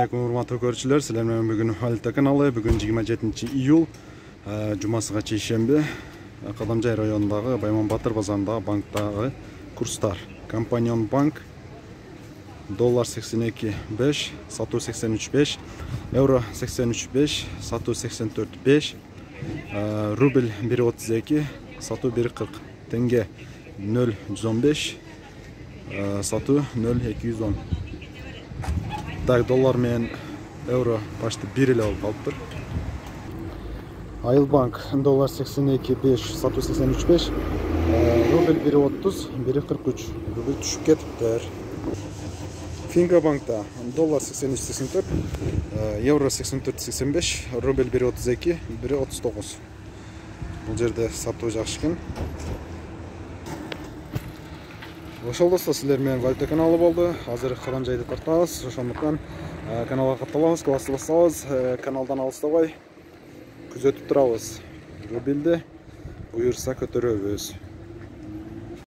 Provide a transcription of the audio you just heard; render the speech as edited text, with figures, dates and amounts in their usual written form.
Урматтуу көрүүчүлөр, силер менен бүгүн Валюта каналы. Бүгүн 27 июл, жумасыга чейшемби. Кадамжай районундагы Байман Батыр базарындагы банктагы курстар. Компанион банк доллар 82.5, сатуу 83.5, евро 83.5, сатуу 84.5, рубль 1.32, сатуу 1.40, тенге 0.115, сатуу 0.210. Так, доллар мен евро почти 1 эле болуп калыптыр. Айылбанк доллар 82.5, сатуу 83.5, рубль 1.30, 1.43, рубль түшүп кетиптир. Финкобанкта доллар 83.84, евро 84.85, рубль 1.32, 1.39. Бул жерде сатуу жакшы экен. Ошол достор, силер менен Валюта каналы болду. Азыр Кадамжайды тартабыз. Ошондуктан каналга катталабыз, классы басабыз. Каналдан алыстабай күзөтүп турабыз. Рубльди буюрса көтөрөбүз.